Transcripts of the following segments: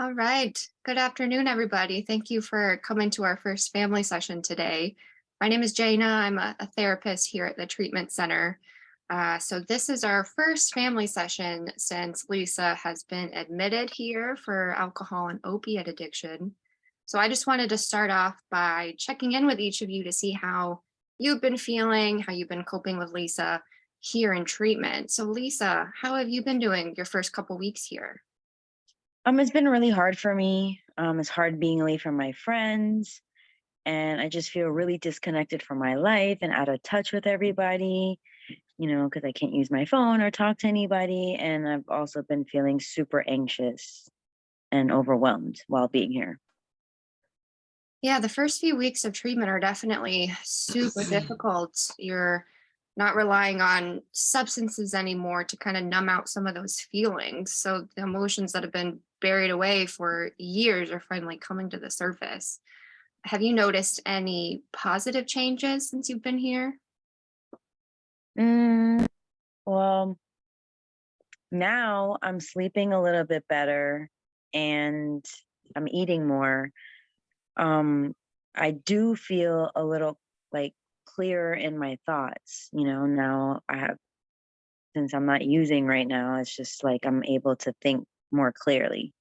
All right. Good afternoon, everybody. Thank you for coming to our first family session today. My name is Jaina. I'm a therapist here at the treatment center. So, this is our first family session since Lisa has been admitted here for alcohol and opiate addiction. So, I just wanted to start off by checking in with each of you to see how you've been feeling, how you've been coping with Lisa here in treatment. So, Lisa, how have you been doing your first couple weeks here? It's been really hard for me. It's hard being away from my friends, and I just feel really disconnected from my life and out of touch with everybody, because I can't use my phone or talk to anybody. And I've also been feeling super anxious and overwhelmed while being here. Yeah, the first few weeks of treatment are definitely super difficult. You're not relying on substances anymore to kind of numb out some of those feelings. So the emotions that have been buried away for years are finally coming to the surface. Have you noticed any positive changes since you've been here? Mm, well, now I'm sleeping a little bit better and I'm eating more. Um, I do feel a little like clearer in my thoughts. Now I have, since I'm not using right now, it's just like I'm able to think more clearly.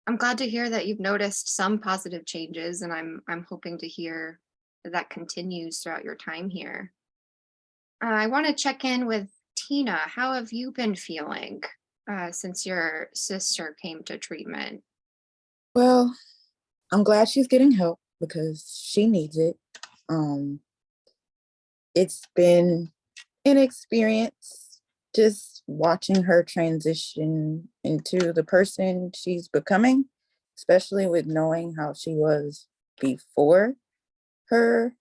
I'm glad to hear that you've noticed some positive changes, and I'm hoping to hear that continues throughout your time here. I want to check in with Tina. How have you been feeling since your sister came to treatment? Well, I'm glad she's getting help because she needs it. Um, it's been an experience just watching her transition into the person she's becoming, especially with knowing how she was before her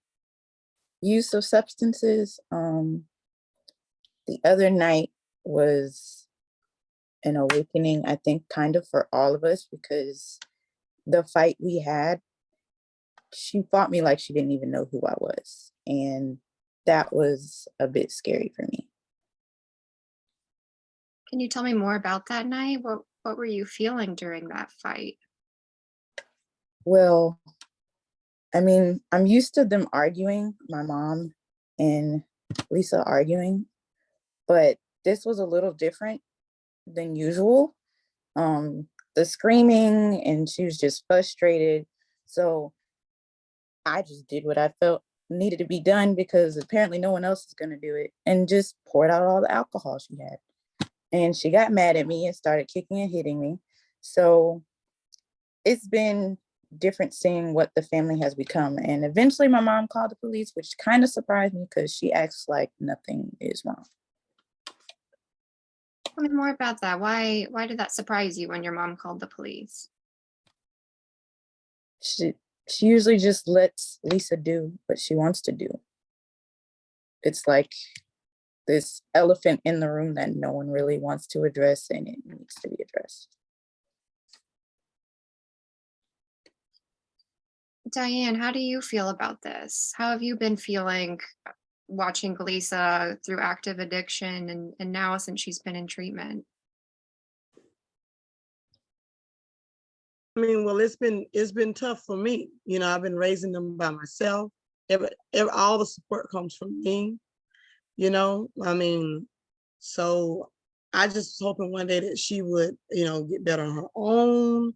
use of substances. The other night was an awakening, I think, kind of for all of us because the fight we had, she fought me like she didn't even know who I was. And that was a bit scary for me. Can you tell me more about that night? What were you feeling during that fight? Well, I mean, I'm used to them arguing, my mom and Lisa arguing, but this was a little different than usual. The screaming, and she was just frustrated. So I just did what I felt needed to be done because apparently no one else is going to do it, and just poured out all the alcohol she had. And she got mad at me and started kicking and hitting me. So it's been different seeing what the family has become. And eventually my mom called the police, which kind of surprised me because she acts like nothing is wrong. Tell me more about that. Why did that surprise you when your mom called the police? She she usually just lets Lisa do what she wants to do. It's like this elephant in the room that no one really wants to address, and it needs to be addressed. Diane, how do you feel about this? How have you been feeling watching Lisa through active addiction and now since she's been in treatment? I mean, well, it's been tough for me. I've been raising them by myself. All the support comes from me. I mean, so I just was hoping one day that she would, get better on her own.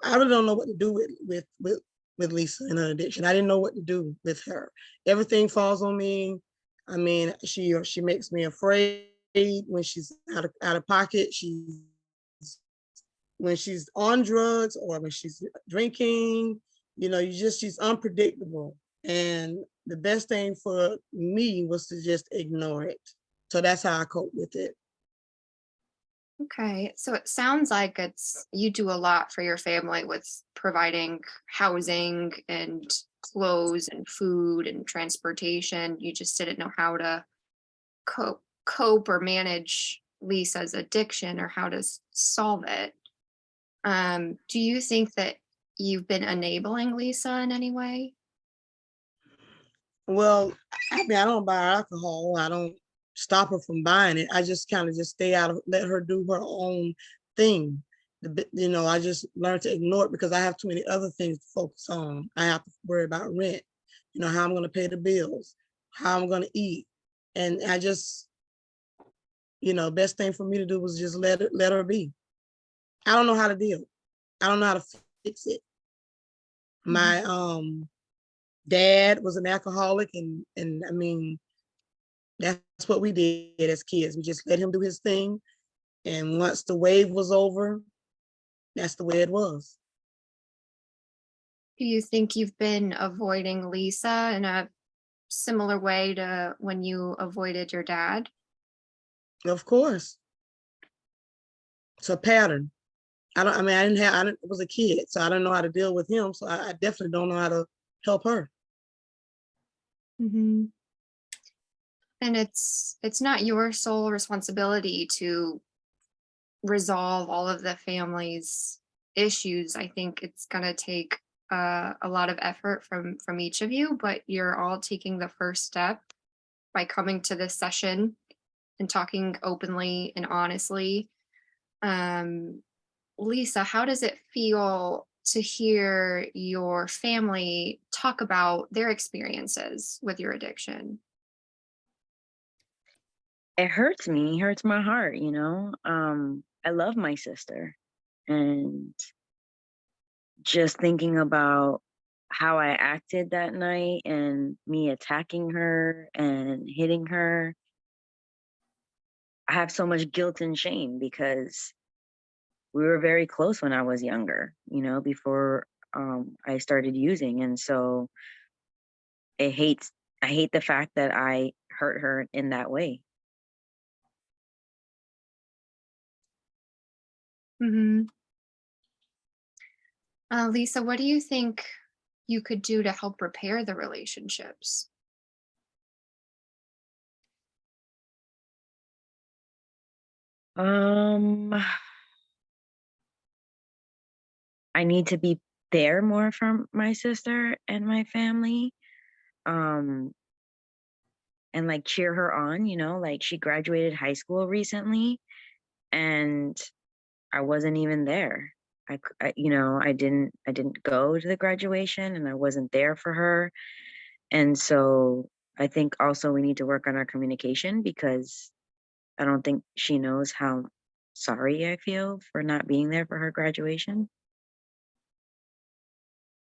I really don't know what to do with Lisa and her addiction. I didn't know what to do with her. Everything falls on me. I mean, she makes me afraid when she's out of pocket. She's when she's on drugs or when she's drinking, she's unpredictable. And the best thing for me was to just ignore it. So that's how I cope with it. Okay, so it sounds like it's you do a lot for your family with providing housing and clothes and food and transportation. You just didn't know how to cope or manage Lisa's addiction or how to solve it. Do you think that you've been enabling Lisa in any way? Well, I mean, I don't buy alcohol. I don't stop her from buying it. I just kind of just stay out of let her do her own thing. I just learned to ignore it because I have too many other things to focus on. I have to worry about rent, how I'm going to pay the bills, how I'm going to eat. And I just, best thing for me to do was just let her be. I don't know how to deal. I don't know how to fix it. My dad was an alcoholic, and I mean, that's what we did as kids. We just let him do his thing. And once the wave was over, that's the way it was. Do you think you've been avoiding Lisa in a similar way to when you avoided your dad? Of course. It's a pattern. I was a kid, so I don't know how to deal with him. So I definitely don't know how to help her. And it's not your sole responsibility to resolve all of the family's issues. I think it's going to take a lot of effort from each of you, but you're all taking the first step by coming to this session and talking openly and honestly. Lisa, how does it feel to hear your family talk about their experiences with your addiction? It hurts me, hurts my heart, I love my sister, and just thinking about how I acted that night and me attacking her and hitting her, I have so much guilt and shame because we were very close when I was younger, before I started using. And so I hate the fact that I hurt her in that way. Lisa, what do you think you could do to help repair the relationships? Um, I need to be there more for my sister and my family. And like cheer her on, like she graduated high school recently and I wasn't even there. I didn't go to the graduation and I wasn't there for her. And so I think also we need to work on our communication because I don't think she knows how sorry I feel for not being there for her graduation.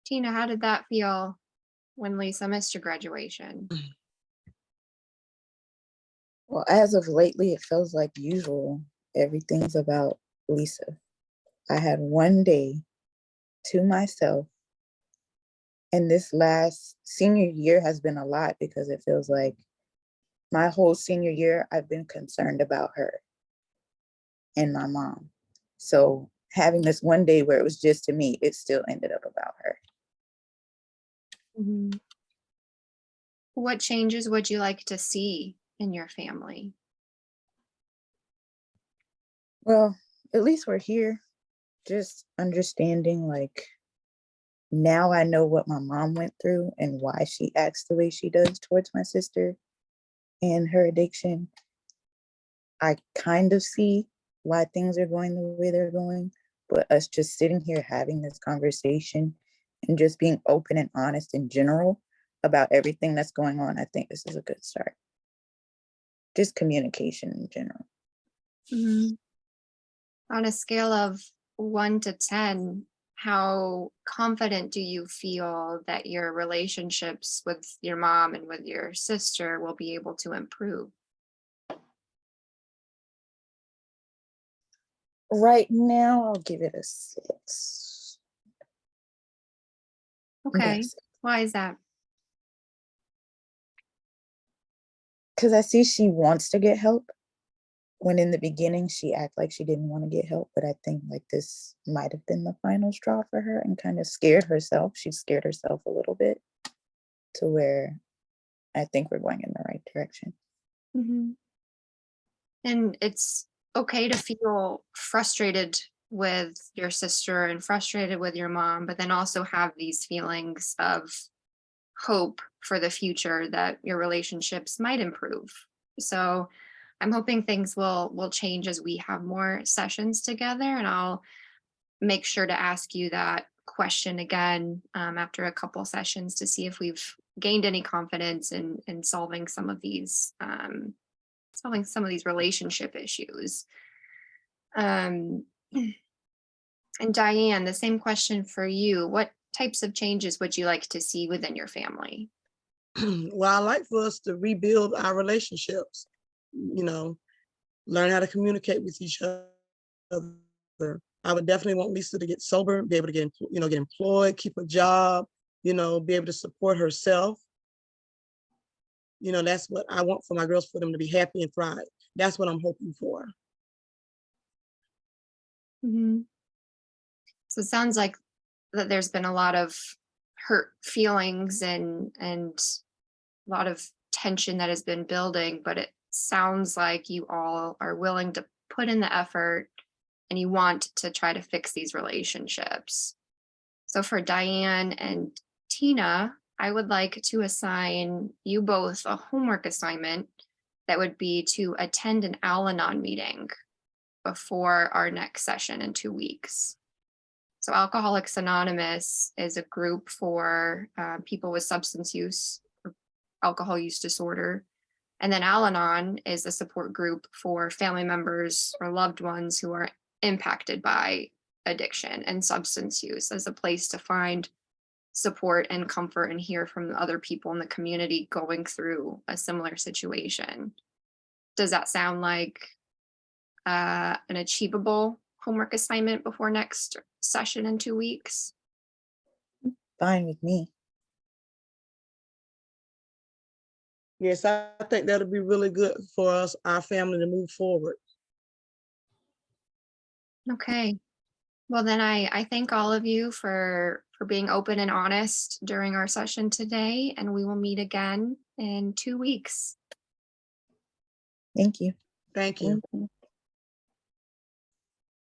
Tina, how did that feel when Lisa missed your graduation? Well, as of lately, it feels like usual. Everything's about Lisa. I had one day to myself, and this last senior year has been a lot because it feels like my whole senior year, I've been concerned about her and my mom. So having this one day where it was just to me, it still ended up about her. What changes would you like to see in your family? Well, at least we're here, just understanding like now I know what my mom went through and why she acts the way she does towards my sister and her addiction. I kind of see why things are going the way they're going, but us just sitting here having this conversation and just being open and honest in general about everything that's going on, I think this is a good start. Just communication in general. On a scale of 1 to 10, how confident do you feel that your relationships with your mom and with your sister will be able to improve? Right now, I'll give it a 6. Okay. Why is that? Because I see she wants to get help. When in the beginning she acted like she didn't want to get help, but I think like this might have been the final straw for her and kind of scared herself. She scared herself a little bit to where I think we're going in the right direction. And it's okay to feel frustrated with your sister and frustrated with your mom, but then also have these feelings of hope for the future that your relationships might improve. So I'm hoping things will change as we have more sessions together, and I'll make sure to ask you that question again after a couple sessions to see if we've gained any confidence in solving some of these relationship issues. And Diane, the same question for you. What types of changes would you like to see within your family? Well, I like for us to rebuild our relationships, learn how to communicate with each other. I would definitely want Lisa to get sober, be able to get employed, keep a job, be able to support herself. That's what I want for my girls, for them to be happy and thrive. That's what I'm hoping for. Mhm. So it sounds like that there's been a lot of hurt feelings and a lot of tension that has been building, but it sounds like you all are willing to put in the effort and you want to try to fix these relationships. So for Diane and Tina, I would like to assign you both a homework assignment that would be to attend an Al-Anon meeting before our next session in 2 weeks. So Alcoholics Anonymous is a group for people with substance use or alcohol use disorder. And then Al-Anon is a support group for family members or loved ones who are impacted by addiction and substance use, as a place to find support and comfort and hear from other people in the community going through a similar situation. Does that sound like an achievable homework assignment before next session in 2 weeks? Fine with me. Yes, I think that'll be really good for us, our family, to move forward. Okay. Well, then I thank all of you for being open and honest during our session today, and we will meet again in 2 weeks. Thank you. Thank you. Thank you.